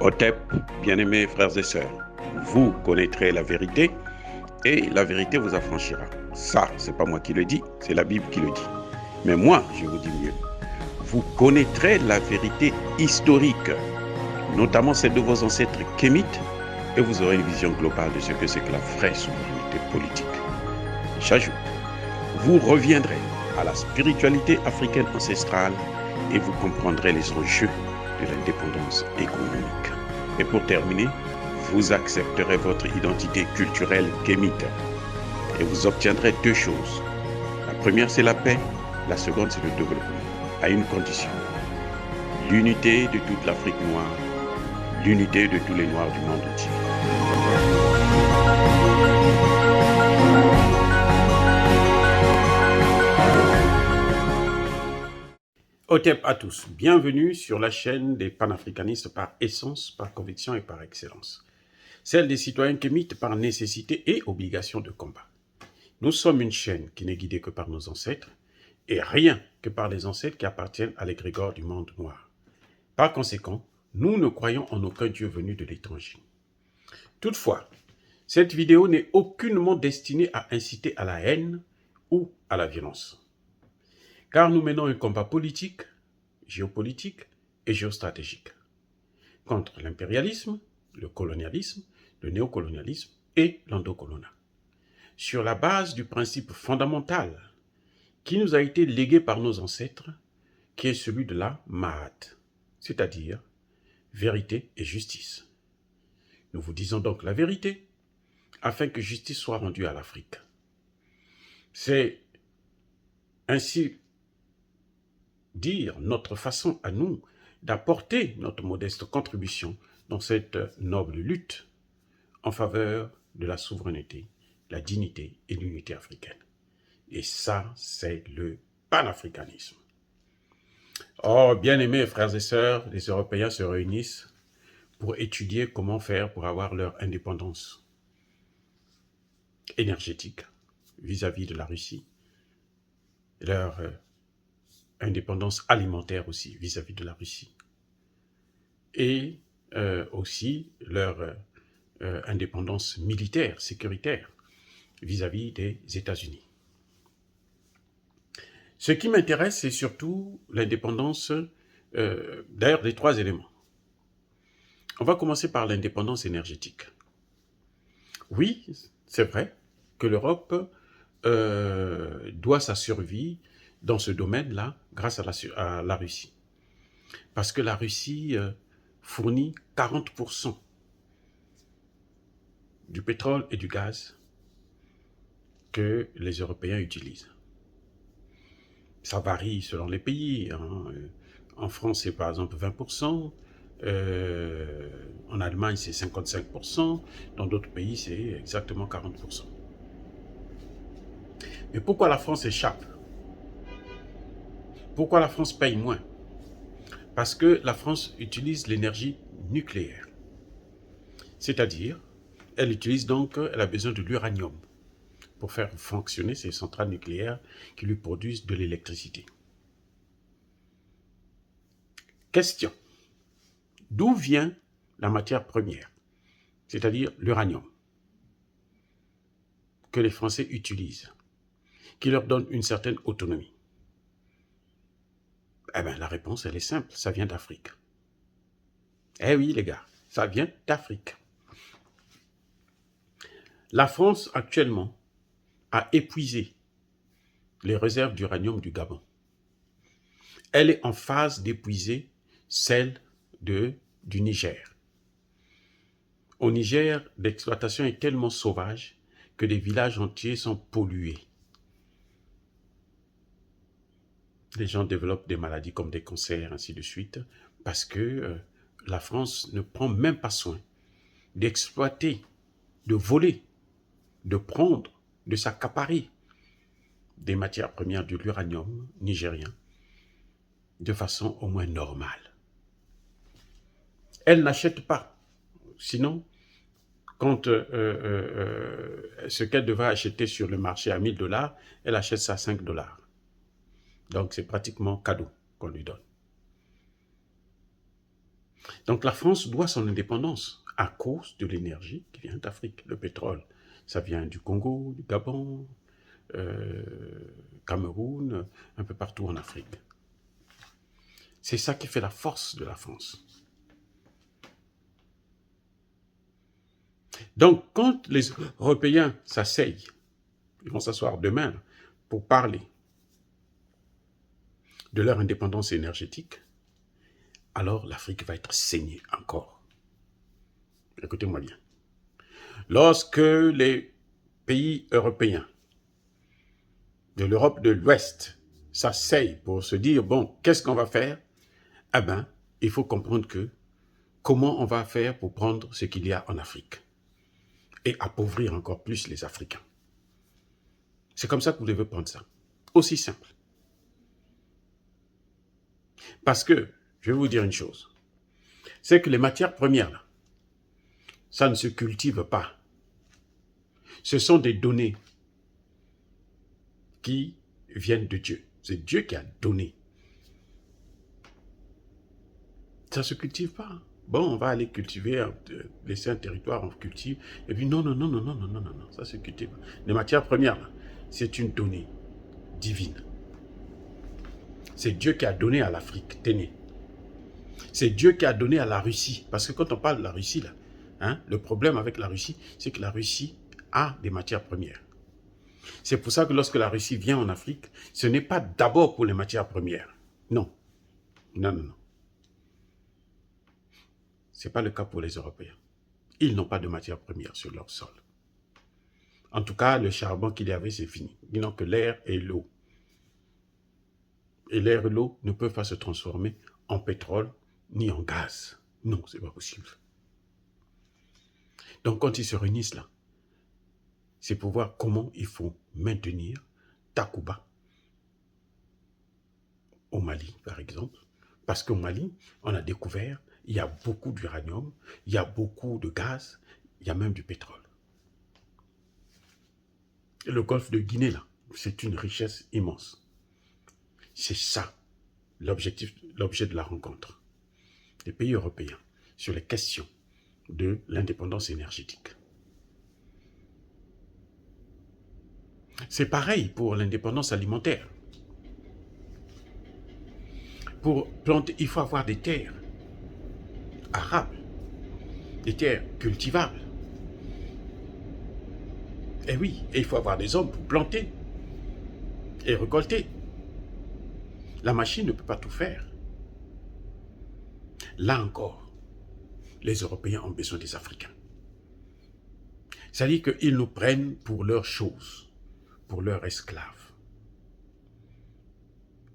Otep, bien-aimés frères et sœurs, vous connaîtrez la vérité et la vérité vous affranchira. Ça, c'est pas moi qui le dis, c'est la Bible qui le dit. Mais moi, je vous dis mieux. Vous connaîtrez la vérité historique, notamment celle de vos ancêtres kémites, et vous aurez une vision globale de ce que c'est que la vraie souveraineté politique. J'ajoute, vous reviendrez à la spiritualité africaine ancestrale et vous comprendrez les enjeux de l'indépendance économique. Et pour terminer, vous accepterez votre identité culturelle kémite et vous obtiendrez deux choses. La première, c'est la paix. La seconde, c'est le développement, à une condition. L'unité de toute l'Afrique noire, l'unité de tous les Noirs du monde entier. Otep à tous, bienvenue sur la chaîne des panafricanistes par essence, par conviction et par excellence. Celle des citoyens kémites par nécessité et obligation de combat. Nous sommes une chaîne qui n'est guidée que par nos ancêtres et rien que par les ancêtres qui appartiennent à l'égrégore du monde noir. Par conséquent, nous ne croyons en aucun Dieu venu de l'étranger. Toutefois, cette vidéo n'est aucunement destinée à inciter à la haine ou à la violence. Car nous menons un combat politique, géopolitique et géostratégique contre l'impérialisme, le colonialisme, le néocolonialisme et l'endocoloniat, sur la base du principe fondamental qui nous a été légué par nos ancêtres, qui est celui de la Mahat, c'est-à-dire vérité et justice. Nous vous disons donc la vérité, afin que justice soit rendue à l'Afrique. C'est ainsi dire notre façon à nous d'apporter notre modeste contribution dans cette noble lutte en faveur de la souveraineté, la dignité et l'unité africaine. Et ça, c'est le panafricanisme. Oh, bien-aimés frères et sœurs, les Européens se réunissent pour étudier comment faire pour avoir leur indépendance énergétique vis-à-vis de la Russie, leur indépendance alimentaire aussi vis-à-vis de la Russie, et aussi leur indépendance militaire, sécuritaire vis-à-vis des États-Unis. Ce qui m'intéresse, c'est surtout l'indépendance, d'ailleurs, des trois éléments. On va commencer par l'indépendance énergétique. Oui, c'est vrai que l'Europe doit sa survie dans ce domaine-là grâce à la Russie. Parce que la Russie fournit 40% du pétrole et du gaz que les Européens utilisent. Ça varie selon les pays. En France, c'est par exemple 20%. En Allemagne, c'est 55%. Dans d'autres pays, c'est exactement 40%. Mais pourquoi la France échappe? Pourquoi la France paye moins? Parce que la France utilise l'énergie nucléaire. C'est-à-dire, elle a besoin de l'uranium pour faire fonctionner ces centrales nucléaires qui lui produisent de l'électricité. Question. D'où vient la matière première, c'est-à-dire l'uranium, que les Français utilisent, qui leur donne une certaine autonomie? Eh bien, la réponse, elle est simple, ça vient d'Afrique. Eh oui, les gars, ça vient d'Afrique. La France, actuellement, a épuisé les réserves d'uranium du Gabon. Elle est en phase d'épuiser celle du Niger. Au Niger, l'exploitation est tellement sauvage que des villages entiers sont pollués. Les gens développent des maladies comme des cancers, ainsi de suite, parce que la France ne prend même pas soin d'exploiter, de voler, de prendre, de s'accaparer des matières premières de l'uranium nigérien de façon au moins normale. Elle n'achète pas. Sinon, quand ce qu'elle devrait acheter sur le marché à 1000 $, elle achète ça à 5 $. Donc, c'est pratiquement cadeau qu'on lui donne. Donc la France doit son indépendance à cause de l'énergie qui vient d'Afrique. Le pétrole, ça vient du Congo, du Gabon, euh, Cameroun, un peu partout en Afrique. C'est ça qui fait la force de la France. Donc quand les Européens s'asseyent, ils vont s'asseoir demain pour parler de leur indépendance énergétique, alors l'Afrique va être saignée encore. Écoutez-moi bien. Lorsque les pays européens de l'Europe de l'Ouest s'asseyent pour se dire, bon, qu'est-ce qu'on va faire? Eh bien, il faut comprendre que comment on va faire pour prendre ce qu'il y a en Afrique et appauvrir encore plus les Africains. C'est comme ça que vous devez prendre ça. Aussi simple. Parce que, je vais vous dire une chose, c'est que les matières premières, là, ça ne se cultive pas. Ce sont des données qui viennent de Dieu. C'est Dieu qui a donné. Ça ne se cultive pas. Bon, on va aller cultiver, laisser un territoire, on cultive. Et puis non, ça se cultive pas. Les matières premières, là, c'est une donnée divine. C'est Dieu qui a donné à l'Afrique, tenez. C'est Dieu qui a donné à la Russie. Parce que quand on parle de la Russie, là, hein, le problème avec la Russie, c'est que la Russie a des matières premières. C'est pour ça que lorsque la Russie vient en Afrique, ce n'est pas d'abord pour les matières premières. Non. Non. Ce n'est pas le cas pour les Européens. Ils n'ont pas de matières premières sur leur sol. En tout cas, le charbon qu'il y avait, c'est fini. Ils n'ont que l'air et l'eau. Et l'air et l'eau ne peuvent pas se transformer en pétrole ni en gaz. Non, ce n'est pas possible. Donc quand ils se réunissent là, c'est pour voir comment il faut maintenir Takuba au Mali, par exemple. Parce qu'au Mali, on a découvert, il y a beaucoup d'uranium, il y a beaucoup de gaz, il y a même du pétrole. Et le golfe de Guinée, là, c'est une richesse immense. C'est ça, l'objet de la rencontre des pays européens sur les questions de l'indépendance énergétique. C'est pareil pour l'indépendance alimentaire. Pour planter, il faut avoir des terres arables, des terres cultivables. Et oui, et il faut avoir des hommes pour planter et récolter. La machine ne peut pas tout faire. Là encore, les Européens ont besoin des Africains. C'est-à-dire qu'ils nous prennent pour leurs choses, pour leurs esclaves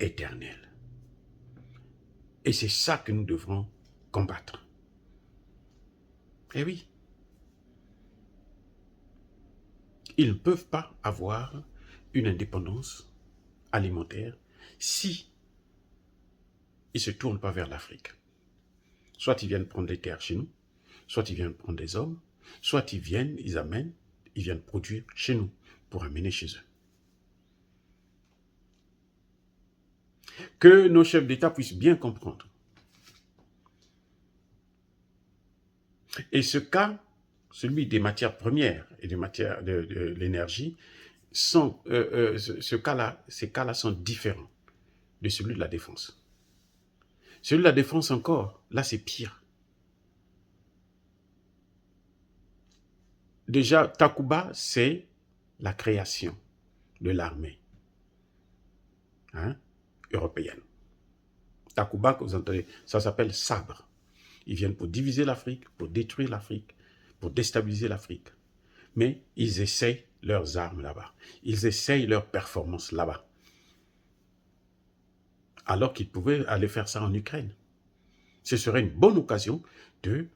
éternels. Et c'est ça que nous devrons combattre. Eh oui. Ils ne peuvent pas avoir une indépendance alimentaire si ils ne se tournent pas vers l'Afrique. Soit ils viennent prendre des terres chez nous, soit ils viennent prendre des hommes, soit ils viennent produire chez nous pour amener chez eux. Que nos chefs d'État puissent bien comprendre. Et ce cas, celui des matières premières et des matières de l'énergie, ces cas-là sont différents de celui de la défense. Celui de la défense encore, là c'est pire. Déjà, Takuba, c'est la création de l'armée européenne. Takuba, que vous entendez, ça s'appelle sabre. Ils viennent pour diviser l'Afrique, pour détruire l'Afrique, pour déstabiliser l'Afrique. Mais ils essayent leurs armes là-bas. Ils essayent leurs performances là-bas. Alors qu'ils pouvaient aller faire ça en Ukraine. Ce serait une bonne occasion de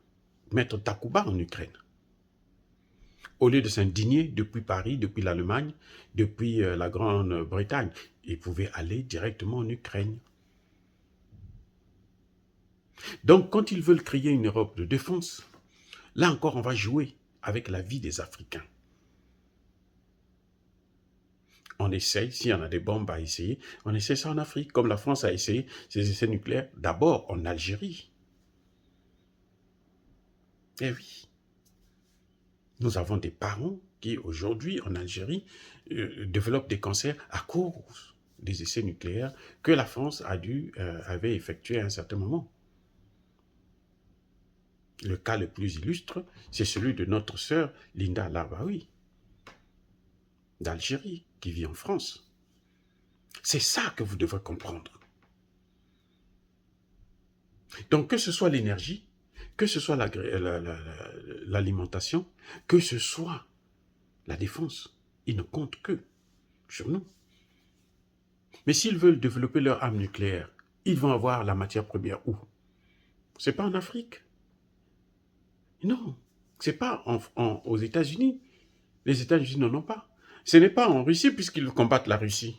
mettre Takuba en Ukraine. Au lieu de s'indigner depuis Paris, depuis l'Allemagne, depuis la Grande-Bretagne, ils pouvaient aller directement en Ukraine. Donc, quand ils veulent créer une Europe de défense, là encore, on va jouer avec la vie des Africains. On essaye, s'il y en a des bombes à essayer, on essaie ça en Afrique, comme la France a essayé ses essais nucléaires, d'abord en Algérie. Eh oui. Nous avons des parents qui, aujourd'hui, en Algérie, développent des cancers à cause des essais nucléaires que la France avait effectués à un certain moment. Le cas le plus illustre, c'est celui de notre sœur Linda Larbaoui, d'Algérie, qui vit en France. C'est ça que vous devez comprendre. Donc, que ce soit l'énergie, que ce soit l'alimentation, que ce soit la défense, ils ne comptent que sur nous. Mais s'ils veulent développer leur arme nucléaire, ils vont avoir la matière première où? C'est pas en Afrique. Non, c'est pas aux États-Unis. Les États-Unis n'en ont pas. Ce n'est pas en Russie puisqu'ils combattent la Russie.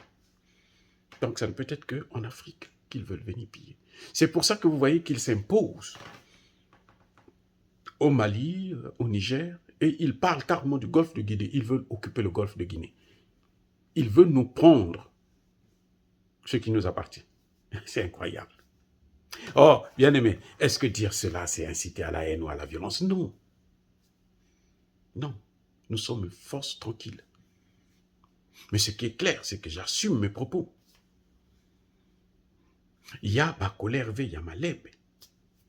Donc ça ne peut être qu'en Afrique qu'ils veulent venir piller. C'est pour ça que vous voyez qu'ils s'imposent au Mali, au Niger, et ils parlent carrément du golfe de Guinée. Ils veulent occuper le golfe de Guinée. Ils veulent nous prendre ce qui nous appartient. C'est incroyable. Oh, bien aimé, est-ce que dire cela, c'est inciter à la haine ou à la violence? Non. Non. Nous sommes une force tranquille. Mais ce qui est clair, c'est que j'assume mes propos. Il y a ma colère, il y a ma lèbe.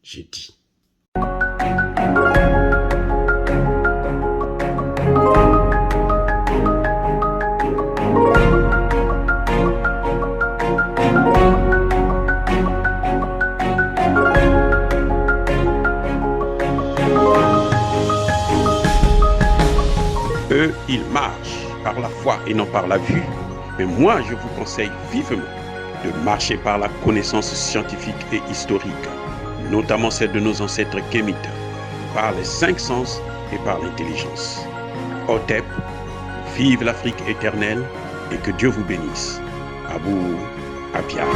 J'ai dit. Eux, ils marchent par la foi et non par la vue. Mais moi, je vous conseille vivement de marcher par la connaissance scientifique et historique, notamment celle de nos ancêtres kémites, par les 5 sens et par l'intelligence. Hotep, vive l'Afrique éternelle et que Dieu vous bénisse. Abou Abia.